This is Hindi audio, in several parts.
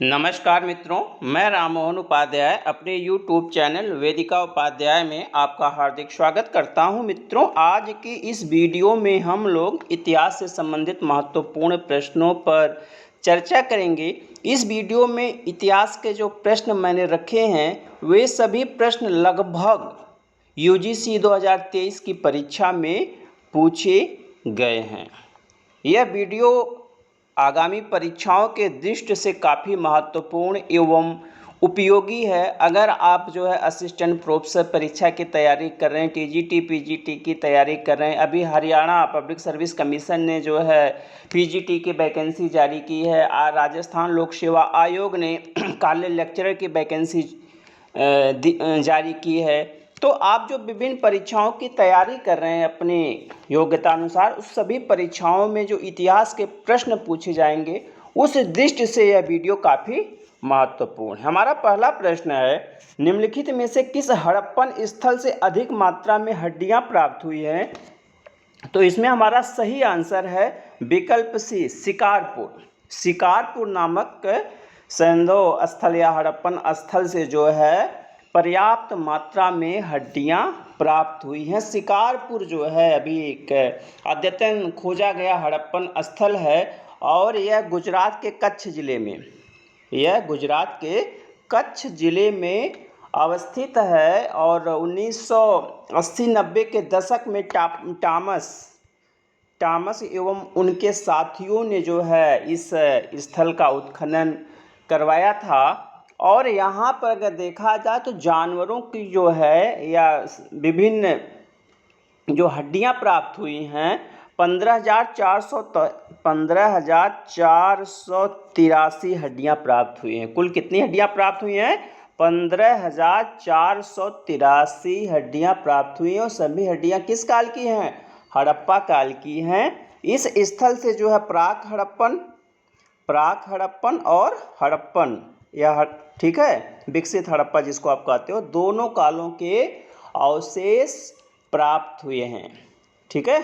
नमस्कार मित्रों, मैं राममोहन उपाध्याय अपने YouTube चैनल वेदिका उपाध्याय में आपका हार्दिक स्वागत करता हूं। मित्रों, आज की इस वीडियो में हम लोग इतिहास से संबंधित महत्वपूर्ण प्रश्नों पर चर्चा करेंगे। इस वीडियो में इतिहास के जो प्रश्न मैंने रखे हैं वे सभी प्रश्न लगभग UGC 2023 की परीक्षा में पूछे गए हैं। यह वीडियो आगामी परीक्षाओं के दृष्टि से काफ़ी महत्वपूर्ण एवं उपयोगी है। अगर आप जो है असिस्टेंट प्रोफेसर परीक्षा की तैयारी कर रहे हैं, TGT PGT की तैयारी कर रहे हैं, अभी हरियाणा पब्लिक सर्विस कमीशन ने जो है PGT की वैकेंसी जारी की है, राजस्थान लोक सेवा आयोग ने कॉलेज लेक्चरर की वैकेंसी जारी की है। तो आप जो विभिन्न परीक्षाओं की तैयारी कर रहे हैं अपनी योग्यता अनुसार, उस सभी परीक्षाओं में जो इतिहास के प्रश्न पूछे जाएंगे उस दृष्टि से यह वीडियो काफ़ी महत्वपूर्ण है। हमारा पहला प्रश्न है, निम्नलिखित में से किस हड़प्पन स्थल से अधिक मात्रा में हड्डियां प्राप्त हुई हैं? तो इसमें हमारा सही आंसर है विकल्प सी, शिकारपुर। शिकारपुर नामक सैंधव स्थल या हड़प्पन स्थल से जो है पर्याप्त मात्रा में हड्डियां प्राप्त हुई हैं। शिकारपुर जो है अभी एक अद्यतन खोजा गया हड़प्पन स्थल है और यह गुजरात के कच्छ ज़िले में अवस्थित है। और 1980-90 के दशक में टॉमस एवं उनके साथियों ने जो है इस स्थल का उत्खनन करवाया था। और यहाँ पर अगर देखा जाए तो जानवरों की जो है या विभिन्न जो हड्डियाँ प्राप्त हुई हैं 15,483 हड्डियाँ प्राप्त हुई हैं। कुल कितनी हड्डियाँ प्राप्त हुई हैं? 15,483 हड्डियाँ प्राप्त हुई हैं। और सभी हड्डियाँ किस काल की हैं? हड़प्पा काल की हैं। इस स्थल से जो है प्राक हड़प्पन और हड़प्पन या ठीक है विकसित हड़प्पा जिसको आप कहते हो, दोनों कालों के अवशेष प्राप्त हुए हैं। ठीक है।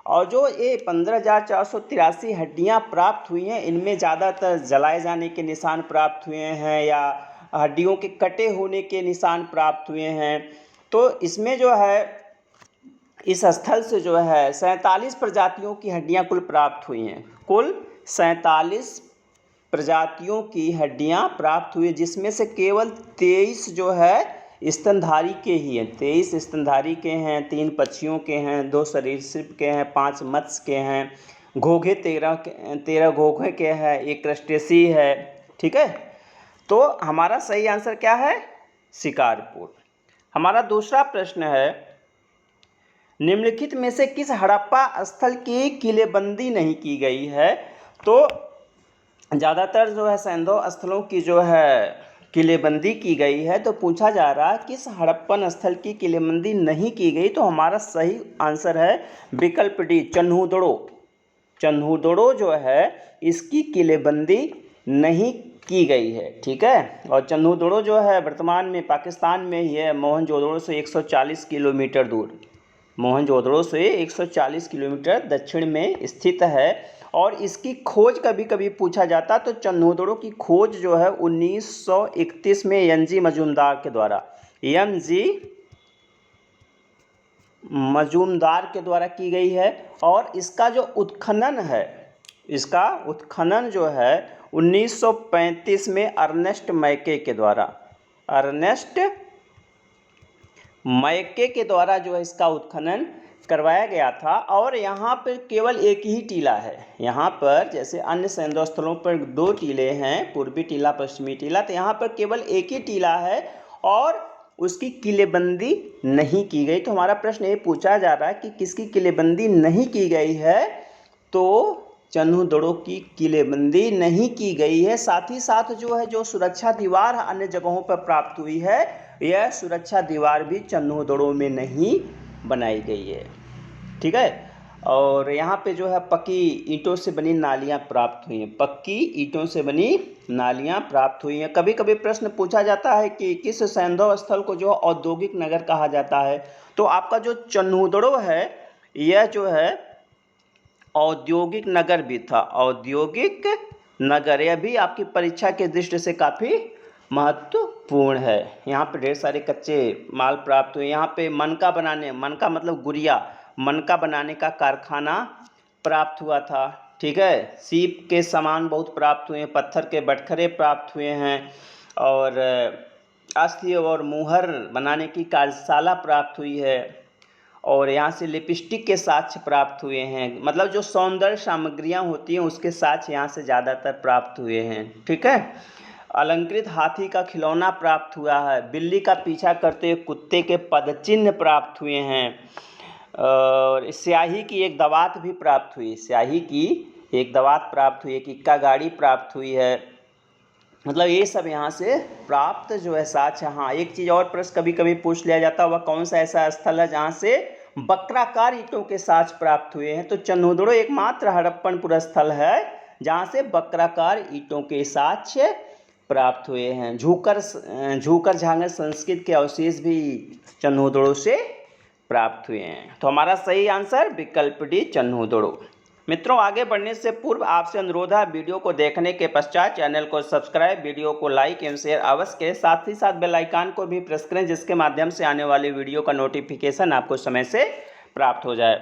और जो ये 15,483 हड्डियां प्राप्त हुई हैं इनमें ज़्यादातर जलाए जाने के निशान प्राप्त हुए हैं या हड्डियों के कटे होने के निशान प्राप्त हुए हैं। तो इसमें जो है इस स्थल से जो है 47 प्रजातियों की हड्डियां कुल प्राप्त हुई हैं। कुल 47 प्रजातियों की हड्डियां प्राप्त हुई, जिसमें से केवल 23 जो है स्तनधारी के ही हैं। 23 स्तनधारी के हैं, 3 पक्षियों के हैं, 2 सरीसृप के हैं, 5 मत्स्य के हैं, घोघे 13 घोघे के हैं, 1 क्रस्टेसी है। ठीक है। तो हमारा सही आंसर क्या है? शिकारपुर। हमारा दूसरा प्रश्न है, निम्नलिखित में से किस हड़प्पा स्थल की किलेबंदी नहीं की गई है? तो ज़्यादातर जो है सैंधव स्थलों की जो है किलेबंदी की गई है। तो पूछा जा रहा है किस हड़प्पन स्थल की किलेबंदी नहीं की गई? तो हमारा सही आंसर है विकल्प डी, चन्हूदड़ो जो है इसकी किलेबंदी नहीं की गई है। ठीक है। और चन्हूदड़ो जो है वर्तमान में पाकिस्तान में ही है, मोहनजोदड़ो से 140 किलोमीटर दूर, मोहनजोदड़ो से 140 किलोमीटर दक्षिण में स्थित है। और इसकी खोज कभी कभी पूछा जाता तो चन्हूदड़ो की खोज जो है 1931 में एमजी मजूमदार के द्वारा की गई है। और इसका जो उत्खनन है, इसका उत्खनन जो है 1935 में अर्नेस्ट मैके के द्वारा जो है इसका उत्खनन करवाया गया था। और यहाँ पर केवल एक ही टीला है। यहाँ पर जैसे अन्य सैंधव स्थलों पर 2 टीले हैं, पूर्वी टीला पश्चिमी टीला, तो यहाँ पर केवल एक ही टीला है और उसकी किलेबंदी नहीं की गई। तो हमारा प्रश्न ये पूछा जा रहा है कि किसकी किलेबंदी नहीं की गई है? तो चन्हूदड़ो की किलेबंदी नहीं की गई है। साथ ही साथ जो सुरक्षा दीवार अन्य जगहों पर प्राप्त हुई है, यह सुरक्षा दीवार भी चन्हूदड़ो में नहीं बनाई गई है। ठीक है। और यहाँ पे जो है पक्की ईंटों से बनी नालियाँ प्राप्त हुई हैं, पक्की ईंटों से बनी नालियाँ प्राप्त हुई हैं। कभी कभी प्रश्न पूछा जाता है कि किस सैंधव स्थल को जो औद्योगिक नगर कहा जाता है? तो आपका जो चन्हूदड़ो है यह जो है औद्योगिक नगर भी था, औद्योगिक नगर। यह भी आपकी परीक्षा के दृष्टि से काफ़ी महत्वपूर्ण है। यहाँ पे ढेर सारे कच्चे माल प्राप्त हुए। यहाँ पे मनका मतलब गुड़िया, मनका बनाने का कारखाना प्राप्त हुआ था। ठीक है, सीप के सामान बहुत प्राप्त हुए हैं, पत्थर के बटखरे प्राप्त हुए हैं, और अस्थि और मुहर बनाने की कार्यशाला प्राप्त हुई है, और यहाँ से लिपस्टिक के साक्ष्य प्राप्त हुए हैं। मतलब जो सौंदर्य सामग्रियाँ होती हैं उसके साक्ष्य यहाँ से ज़्यादातर प्राप्त हुए हैं। ठीक है, अलंकृत हाथी का खिलौना प्राप्त हुआ है। बिल्ली का पीछा करते हुए कुत्ते के पदचिन्ह प्राप्त हुए हैं, और स्याही की एक दवात भी प्राप्त हुई। स्याही की एक दवात प्राप्त हुई, एक इक्का गाड़ी प्राप्त हुई है। मतलब ये सब यहाँ से प्राप्त जो है साक्ष्य। हाँ, एक चीज़ और प्रश्न कभी कभी पूछ लिया जाता है, वह कौन सा ऐसा स्थल है जहाँ से वक्राकार ईंटों के साक्ष्य प्राप्त हुए हैं। तो चंदोदड़ो एकमात्र हड़प्पन स्थल है जहाँ से वक्राकार ईंटों के साक्ष्य प्राप्त हुए हैं। झूकर झांगर संस्कृत के अवशेष भी चन्होदड़ो से प्राप्त हुए हैं। तो हमारा सही आंसर विकल्प डी चन्होदड़ो। मित्रों, आगे बढ़ने से पूर्व आपसे अनुरोध है, वीडियो को देखने के पश्चात चैनल को सब्सक्राइब, वीडियो को लाइक एवं शेयर अवश्य करें। साथ ही साथ बेल आइकन को भी प्रेस करें, जिसके माध्यम से आने वाली वीडियो का नोटिफिकेशन आपको समय से प्राप्त हो जाए।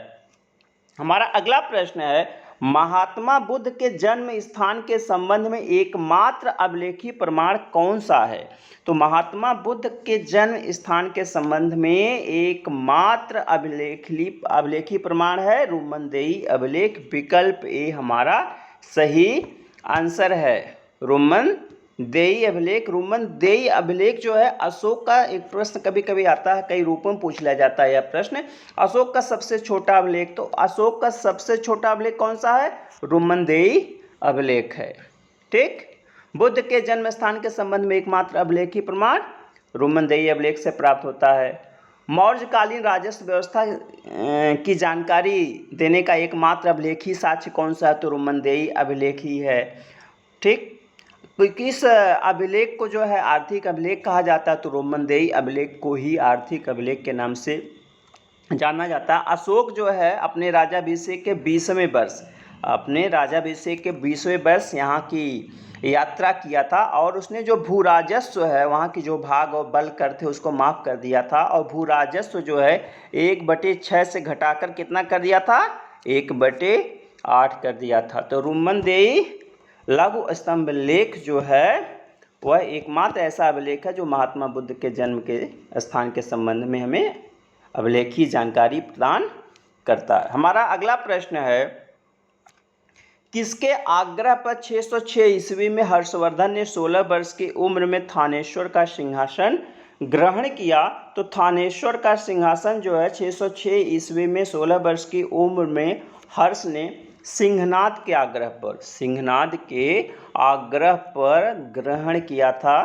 हमारा अगला प्रश्न है, महात्मा बुद्ध के जन्म स्थान के संबंध में एकमात्र अभिलेखी प्रमाण कौन सा है? तो महात्मा बुद्ध के जन्म स्थान के संबंध में एकमात्र अभिलेखी प्रमाण है रुमनदेई अभिलेख। विकल्प ए हमारा सही आंसर है, रुमनदेई अभिलेख। रुमनदेई अभिलेख जो है अशोक का, एक प्रश्न कभी कभी आता है, कई रूपों में पूछ लिया जाता है यह प्रश्न, अशोक का सबसे छोटा अभिलेख। तो अशोक का सबसे छोटा अभिलेख कौन सा है? रुमनदेई अभिलेख है। ठीक, बुद्ध के जन्म स्थान के संबंध में एकमात्र अभिलेखी प्रमाण रुमनदेई अभिलेख से प्राप्त होता है। मौर्यकालीन राजस्व व्यवस्था की जानकारी देने का एकमात्र अभिलेखी साक्ष्य कौन सा है? तो रुमनदेई अभिलेख ही है। ठीक, किस अभिलेख को जो है आर्थिक अभिलेख कहा जाता है? तो रुमनदेई अभिलेख को ही आर्थिक अभिलेख के नाम से जाना जाता है। अशोक जो है अपने राजाभिषेक के 20वें वर्ष यहाँ की यात्रा किया था, और उसने जो भू राजस्व है, वहाँ की जो भाग और बल कर थे उसको माफ़ कर दिया था, और भू राजस्व जो है 1/6 से घटाकर कितना कर दिया था? 1/8 कर दिया था। तो रुमनदेई लघु स्तंभ लेख जो है वह एकमात्र ऐसा अभिलेख है जो महात्मा बुद्ध के जन्म के स्थान के संबंध में हमें अभिलेखी जानकारी प्रदान करता है। हमारा अगला प्रश्न है, किसके आग्रह पर 606 ईस्वी में हर्षवर्धन ने 16 वर्ष की उम्र में थानेश्वर का सिंहासन ग्रहण किया? तो थानेश्वर का सिंहासन जो है 606 ईस्वी में 16 वर्ष की उम्र में हर्ष ने सिंहनाद के आग्रह पर ग्रहण किया था।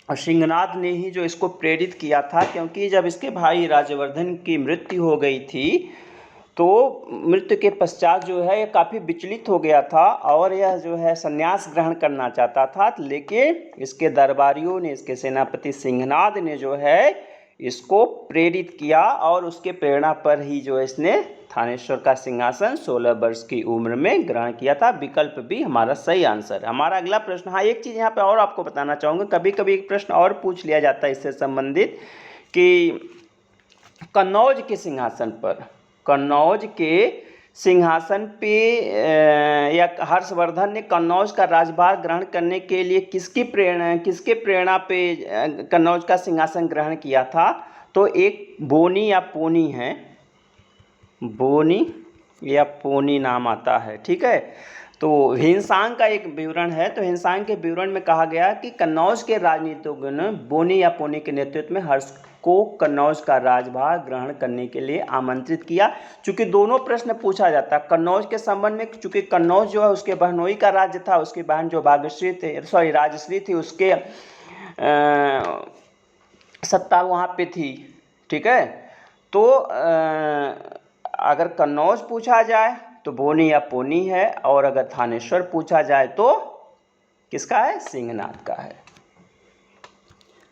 और सिंहनाद ने ही जो इसको प्रेरित किया था, क्योंकि जब इसके भाई राजवर्धन की मृत्यु हो गई थी तो मृत्यु के पश्चात जो है ये काफ़ी विचलित हो गया था, और यह जो है संन्यास ग्रहण करना चाहता था, लेकिन इसके दरबारियों ने, इसके सेनापति सिंहनाद ने जो है इसको प्रेरित किया, और उसके प्रेरणा पर ही जो है इसने थानेश्वर का सिंहासन 16 वर्ष की उम्र में ग्रहण किया था। विकल्प भी हमारा सही आंसर है। हमारा अगला प्रश्न, हाँ एक चीज़ यहाँ पे और आपको बताना चाहूँगा, कभी कभी एक प्रश्न और पूछ लिया जाता है इससे संबंधित कि कन्नौज के सिंहासन पे या हर्षवर्धन ने कन्नौज का राजभार ग्रहण करने के लिए किसके प्रेरणा पे कन्नौज का सिंहासन ग्रहण किया था? तो एक बोनी या पोनी नाम आता है। ठीक है, तो हिंसांग का एक विवरण है, तो हिंसांग के विवरण में कहा गया कि कन्नौज के राजनीतिज्ञों ने बोनी या पोनी के नेतृत्व में हर्ष को कन्नौज का राजभार ग्रहण करने के लिए आमंत्रित किया। चूंकि दोनों प्रश्न पूछा जाता है कन्नौज के संबंध में, चूंकि कन्नौज जो है उसके बहनोई का राज्य था, उसकी बहन जो राजश्री थी उसके सत्ता वहाँ पे थी। ठीक है, तो अगर कन्नौज पूछा जाए तो बोनी या पोनी है, और अगर थानेश्वर पूछा जाए तो किसका है? सिंहनाद का है।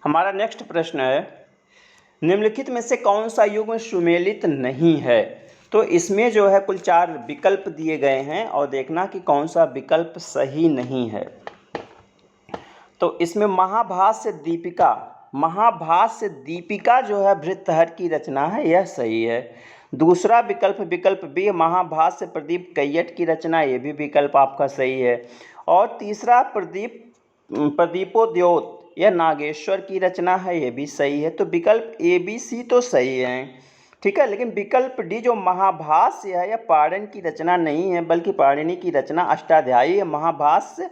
हमारा नेक्स्ट प्रश्न है, निम्नलिखित में से कौन सा युग सुमेलित नहीं है? तो इसमें जो है कुल 4 विकल्प दिए गए हैं और देखना कि कौन सा विकल्प सही नहीं है। तो इसमें महाभाष्य दीपिका जो है भृतहर की रचना है, यह सही है। दूसरा विकल्प बी, महाभाष्य प्रदीप कैयट की रचना, ये भी विकल्प आपका सही है। और तीसरा प्रदीपोद्योत, यह नागेश्वर की रचना है, ये भी सही है। तो विकल्प ए बी सी तो सही है, ठीक है। लेकिन विकल्प डी जो महाभाष्य है, यह पाणिनि की रचना नहीं है, बल्कि पाणिनि की रचना अष्टाध्यायी है। महाभाष्य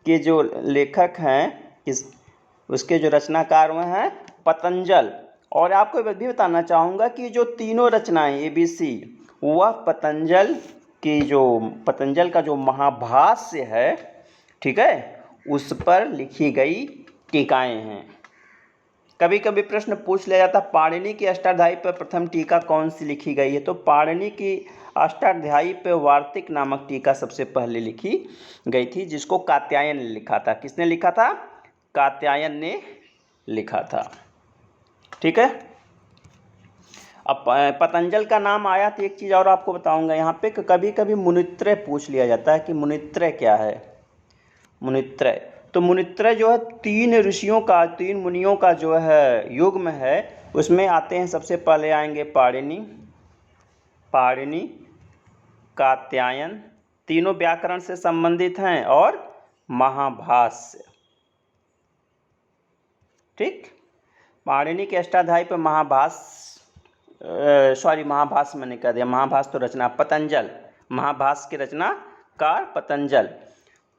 के जो लेखक हैं, उसके जो रचनाकार हुए हैं पतंजल। और आपको ये भी बताना चाहूँगा कि जो तीनों रचनाएं ABC, वह पतंजल का जो महाभाष्य है, ठीक है, उस पर लिखी गई टीकाएं हैं। कभी कभी प्रश्न पूछ लिया जाता, पाणिनि की अष्टाध्यायी पर प्रथम टीका कौन सी लिखी गई है? तो पाणिनि की अष्टाध्यायी पर वार्तिक नामक टीका सबसे पहले लिखी गई थी, जिसको कात्यायन ने लिखा था। किसने लिखा था? कात्यायन ने लिखा था, ठीक है। अब पतंजल का नाम आया तो एक चीज़ और आपको बताऊंगा यहाँ पे, कि कभी कभी मुनित्रय पूछ लिया जाता है कि मुनित्रय क्या है। मुनित्रय, तो मुनित्रय जो है 3 मुनियों का जो है युग्म है, उसमें आते हैं। सबसे पहले आएंगे पाणिनि, कात्यायन, तीनों व्याकरण से संबंधित हैं, और महाभाष्य, ठीक। पाणिनि के अष्टाध्यायी पर महाभाष्य मैंने कह दिया, महाभाष्य तो रचना पतंजल, महाभाष्य के रचनाकार पतंजल।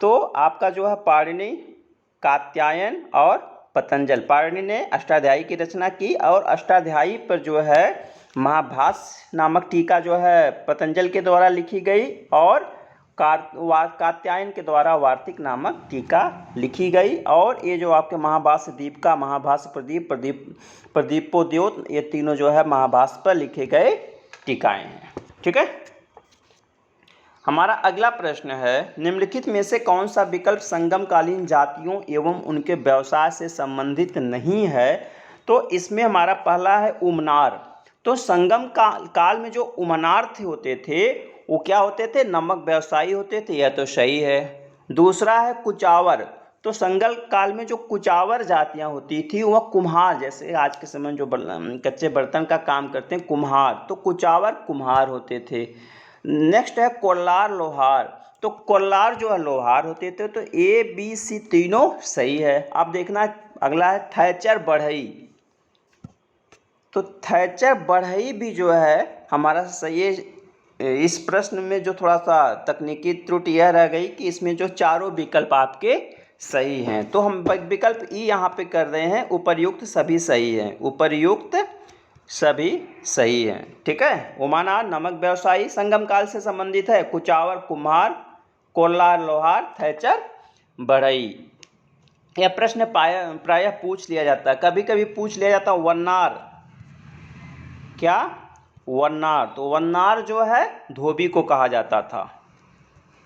तो आपका जो है पाणिनि, कात्यायन और पतंजल। पाणिनि ने अष्टाध्यायी की रचना की, और अष्टाध्यायी पर जो है महाभाष्य नामक टीका जो है पतंजल के द्वारा लिखी गई, और कात्यायन के द्वारा वार्तिक नामक टीका लिखी गई। और ये जो आपके महाभाष्य दीपिका, महाभाष्य प्रदीपोद्योत, ये तीनों जो है महाभाष्य पर लिखे गए टीकाएं हैं, ठीक है। हमारा अगला प्रश्न है, निम्नलिखित में से कौन सा विकल्प संगमकालीन जातियों एवं उनके व्यवसाय से संबंधित नहीं है? तो इसमें हमारा पहला है उमनार। तो संगम काल में जो उमनार होते थे, वो क्या होते थे? नमक व्यवसायी होते थे, यह तो सही है। दूसरा है कुचावर। तो संगम काल में जो कुचावर जातियां होती थी, वह कुम्हार, जैसे आज के समय जो कच्चे बर्तन का काम करते हैं, कुम्हार, तो कुचावर कुम्हार होते थे। नेक्स्ट है कोल्लार लोहार। तो कोल्लार जो है लोहार होते थे। तो A B C तीनों सही है। अब देखना अगला है थैचर बढ़ई। तो थैचर बढ़ई भी जो है हमारा सही है। इस प्रश्न में जो थोड़ा सा तकनीकी त्रुटि यह रह गई कि इसमें जो चारों विकल्प आपके सही हैं। तो हम विकल्प ई यहाँ पे कर रहे हैं, उपर्युक्त सभी सही हैं, उपर्युक्त सभी सही हैं, ठीक है। उमनार नमक व्यवसायी संगम काल से संबंधित है, कुचावर कुम्हार, कोल्लार लोहार, थैचर बढ़ई। यह प्रश्न प्रायः पूछ लिया जाता है, कभी कभी पूछ लिया जाता है वन्नार। क्या? वन्नार। तो वन्नार जो है धोबी को कहा जाता था,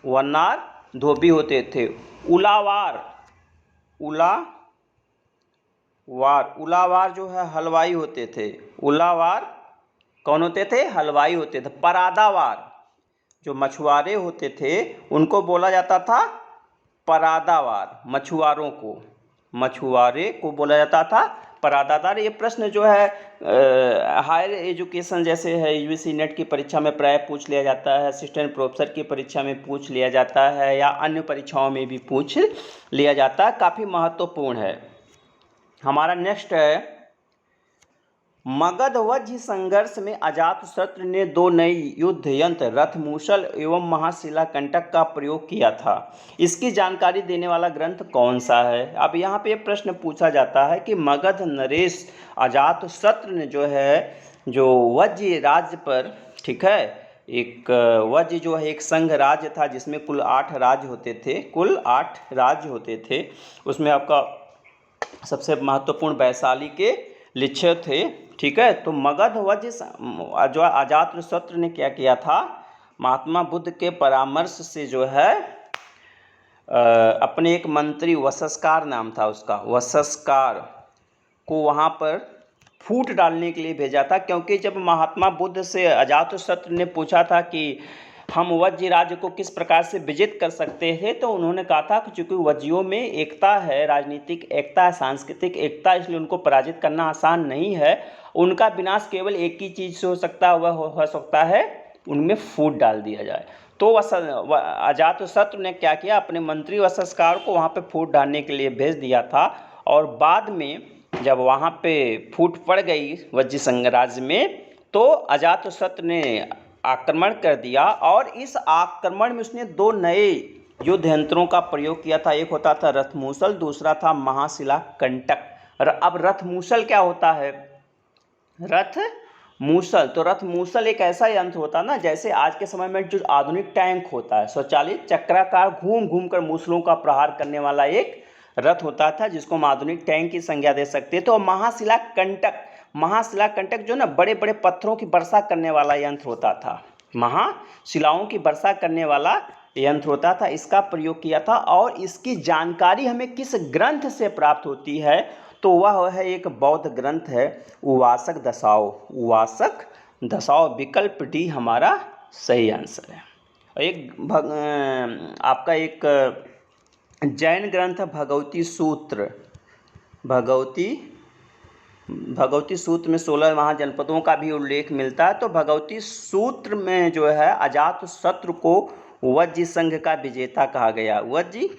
वन्नार धोबी होते थे। उलावार जो है हलवाई होते थे। उलावार कौन होते थे? हलवाई होते थे। परादावार जो मछुआरे होते थे, उनको बोला जाता था परादावार। मछुआरे को बोला जाता था परादादार। ये प्रश्न जो है हायर एजुकेशन जैसे है UGC नेट की परीक्षा में प्राय पूछ लिया जाता है, असिस्टेंट प्रोफेसर की परीक्षा में पूछ लिया जाता है, या अन्य परीक्षाओं में भी पूछ लिया जाता है, काफ़ी महत्वपूर्ण है। हमारा नेक्स्ट है, मगध वज्र संघर्ष में अजातशत्रु ने 2 नए युद्ध यंत्र रथ मूसल एवं महाशिलाकंटक का प्रयोग किया था। इसकी जानकारी देने वाला ग्रंथ कौन सा है? अब यहाँ पे प्रश्न पूछा जाता है कि मगध नरेश अजातशत्रु ने जो वज्र राज्य पर, ठीक है, एक वज्र जो है एक संघ राज्य था जिसमें कुल 8 राज्य होते थे। उसमें आपका सबसे महत्वपूर्ण वैशाली के लिच्छव थे, ठीक है। तो मगध वज्र जो अजातशत्रु ने क्या किया था, महात्मा बुद्ध के परामर्श से जो है अपने एक मंत्री वशस्कार नाम था उसका, वशस्कार को वहाँ पर फूट डालने के लिए भेजा था, क्योंकि जब महात्मा बुद्ध से अजातशत्रु ने पूछा था कि हम वज्र राज्य को किस प्रकार से विजित कर सकते हैं, तो उन्होंने कहा था कि चूंकि वज्जियों में एकता है, राजनीतिक एकता है, सांस्कृतिक एकता, इसलिए उनको पराजित करना आसान नहीं है। उनका विनाश केवल एक ही चीज़ से हो सकता है, वह हो सकता है उनमें फूट डाल दिया जाए। तो अजातशत्रु ने क्या किया, अपने मंत्री वशस्कार को वहाँ पे फूट डालने के लिए भेज दिया था। और बाद में जब वहाँ पे फूट पड़ गई वज्जी साम्राज्य में, तो अजातशत्रु ने आक्रमण कर दिया, और इस आक्रमण में उसने 2 नए युद्ध यंत्रों का प्रयोग किया था। एक होता था रथमूसल, दूसरा था महाशिला कंटक। अब रथमूसल क्या होता है? रथ मूसल, तो रथ मूसल एक ऐसा यंत्र होता है ना, जैसे आज के समय में जो आधुनिक टैंक होता है, स्वचालित चक्राकार घूम घूम कर मूसलों का प्रहार करने वाला एक रथ होता था, जिसको हम आधुनिक टैंक की संज्ञा दे सकते हैं। तो महाशिला कंटक जो ना बड़े बड़े पत्थरों की वर्षा करने वाला यंत्र होता था, महाशिलाओं की वर्षा करने वाला यंत्र होता था, इसका प्रयोग किया था। और इसकी जानकारी हमें किस ग्रंथ से प्राप्त होती है? तो वह है एक बौद्ध ग्रंथ है, उवासक दशाओ। विकल्प डी हमारा सही आंसर है। आपका एक जैन ग्रंथ है भगवती सूत्र। भगवती सूत्र में 16 महाजनपदों का भी उल्लेख मिलता है। तो भगवती सूत्र में जो है अजातशत्रु को वज्जी संघ का विजेता कहा गया। वज्जी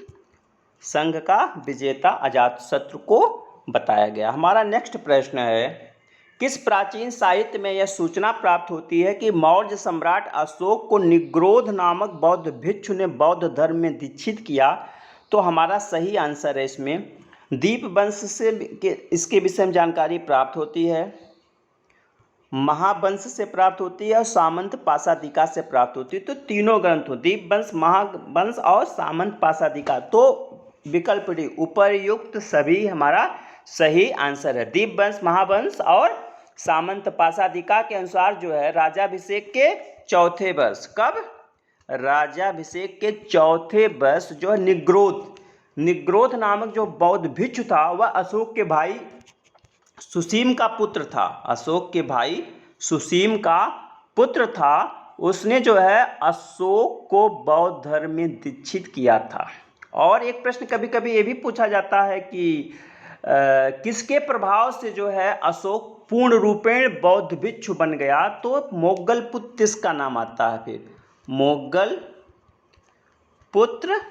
संघ का विजेता अजातशत्रु को बताया गया। हमारा नेक्स्ट प्रश्न है, किस प्राचीन साहित्य में यह सूचना प्राप्त होती है कि मौर्य सम्राट अशोक को निग्रोध नामक बौद्ध भिक्षु ने बौद्ध धर्म में दीक्षित किया? तो हमारा सही आंसर है इसमें दीपवंश से इसके विषय में जानकारी प्राप्त होती है, महावंश से प्राप्त होती है और सामंत पाशादिका से प्राप्त होती है। तो तीनों ग्रंथ हो, दीपवंश, महावंश और सामंत पाशादिका। तो विकल्प डी उपर्युक्त सभी हमारा सही आंसर है। दीपवंश, महावंश और सामंत पाशादिका के अनुसार जो है राज्याभिषेक के चौथे वर्ष, कब? राज्याभिषेक के चौथे वर्ष जो है निग्रोध नामक जो बौद्ध भिक्षु था, वह अशोक के भाई सुसीम का पुत्र था। अशोक के भाई सुसीम का पुत्र था। उसने जो है अशोक को बौद्ध धर्म में दीक्षित किया था। और एक प्रश्न कभी कभी ये भी पूछा जाता है कि किसके प्रभाव से जो है अशोक पूर्ण रूपेण बौद्ध भिक्षु बन गया? तो मोगल पुत्र तिस का नाम आता है। फिर मोगल पुत्र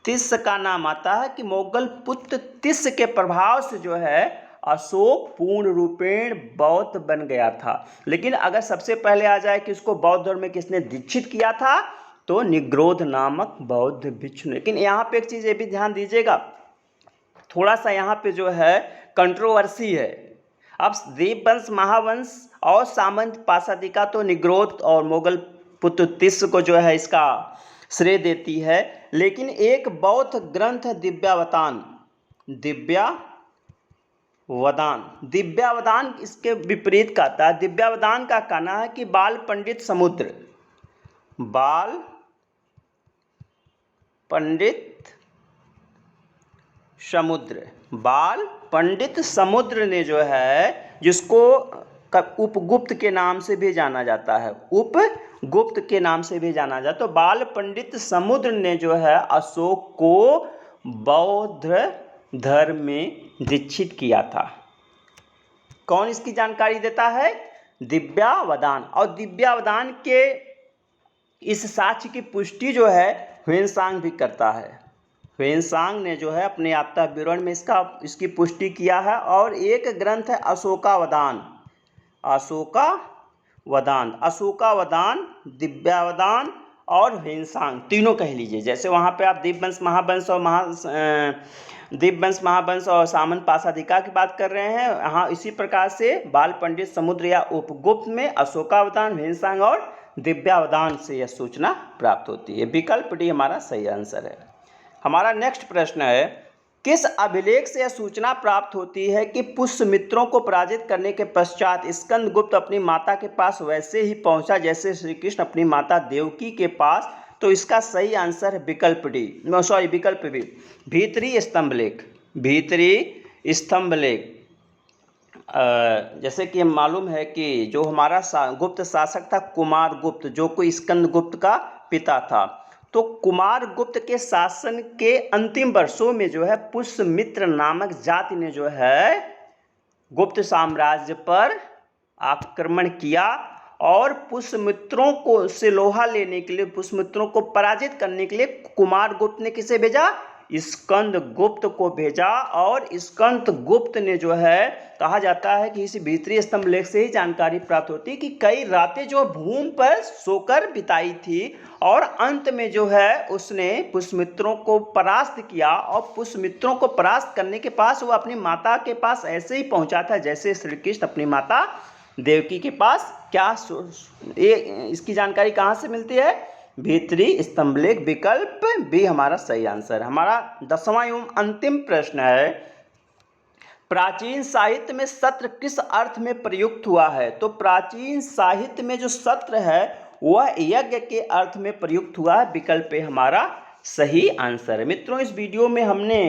तिस का नाम आता है कि मोगल पुत्र तिस के प्रभाव से जो है अशोक पूर्ण रूपेण बौद्ध बन गया था। लेकिन अगर सबसे पहले आ जाए कि उसको बौद्ध धर्म में किसने दीक्षित किया था, तो निग्रोध नामक बौद्ध भिक्षु ने। लेकिन यहाँ पे एक चीज़ ये भी ध्यान दीजिएगा, थोड़ा सा यहाँ पे जो है कंट्रोवर्सी है। अब दीपवंश, महावंश और सामंत पाशादिका तो निग्रोध और मोगल पुत्र तिस को जो है इसका श्रेय देती है। लेकिन एक बौद्ध ग्रंथ है दिव्यावदान इसके विपरीत कहता है। दिव्यावदान का कहना है कि बाल पंडित समुद्र ने जो है, जिसको उपगुप्त के नाम से भी जाना जाता है, तो बाल पंडित समुद्र ने जो है अशोक को बौद्ध धर्म में दीक्षित किया था। कौन इसकी जानकारी देता है? दिव्यावदान। और दिव्यावदान के इस साक्ष्य की पुष्टि जो है ह्वेनसांग भी करता है। ह्वेनसांग ने जो है अपने यात्रा विवरण में इसकी पुष्टि किया है। और एक ग्रंथ है अशोकावदान, दिव्यावदान और ह्वेनसांग, तीनों कह लीजिए। जैसे वहाँ पे आप दीपवंश, महावंश और सामंत पाशादिका की बात कर रहे हैं, हाँ, इसी प्रकार से बाल पंडित समुद्र या उपगुप्त में अशोकावदान, ह्वेनसांग और दिव्यावदान से यह सूचना प्राप्त होती है। विकल्प डी हमारा सही आंसर है। हमारा नेक्स्ट प्रश्न है, किस अभिलेख से यह सूचना प्राप्त होती है कि पुष्यमित्रों को पराजित करने के पश्चात स्कंदगुप्त अपनी माता के पास वैसे ही पहुंचा जैसे श्री कृष्ण अपनी माता देवकी के पास? तो इसका सही आंसर है विकल्प बी, भीतरी स्तंभलेख। जैसे कि मालूम है कि जो हमारा गुप्त शासक था कुमारगुप्त, जो कोई स्कंदगुप्त का पिता था, तो कुमारगुप्त के शासन के अंतिम वर्षों में जो है पुष्यमित्र नामक जाति ने जो है गुप्त साम्राज्य पर आक्रमण किया और पुष्यमित्रों को से लोहा लेने के लिए, पुष्यमित्रों को पराजित करने के लिए कुमारगुप्त ने किसे भेजा? स्कंदगुप्त को भेजा। और स्कंदगुप्त ने जो है, कहा जाता है कि इस भीतरी स्तंभ लेख से ही जानकारी प्राप्त होती है कि कई रातें जो भूमि पर सोकर बिताई थी और अंत में जो है उसने पुष्यमित्रों को परास्त किया। और पुष्यमित्रों को परास्त करने के पास वो अपनी माता के पास ऐसे ही पहुंचा था जैसे श्री कृष्ण अपनी माता देवकी के पास। क्या ये इसकी जानकारी कहाँ से मिलती है? भीतरी स्तंभलेख, विकल्प बी हमारा सही आंसर। हमारा 10वां एवं अंतिम प्रश्न है, प्राचीन साहित्य में सत्र किस अर्थ में प्रयुक्त हुआ है? तो प्राचीन साहित्य में जो सत्र है वह यज्ञ के अर्थ में प्रयुक्त हुआ है। विकल्प ए हमारा सही आंसर है। मित्रों, इस वीडियो में हमने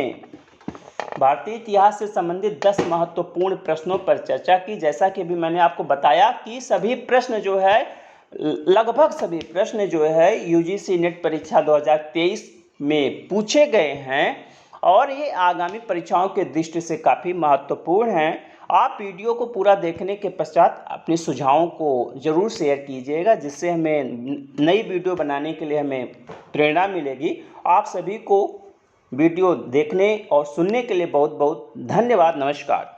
भारतीय इतिहास से संबंधित 10 महत्वपूर्ण प्रश्नों पर चर्चा की। जैसा कि अभी मैंने आपको बताया कि सभी प्रश्न जो है, लगभग सभी प्रश्न जो है यूजीसी नेट परीक्षा 2023 में पूछे गए हैं और ये आगामी परीक्षाओं के दृष्टि से काफ़ी महत्वपूर्ण हैं। आप वीडियो को पूरा देखने के पश्चात अपने सुझावों को ज़रूर शेयर कीजिएगा, जिससे हमें नई वीडियो बनाने के लिए हमें प्रेरणा मिलेगी। आप सभी को वीडियो देखने और सुनने के लिए बहुत बहुत धन्यवाद। नमस्कार।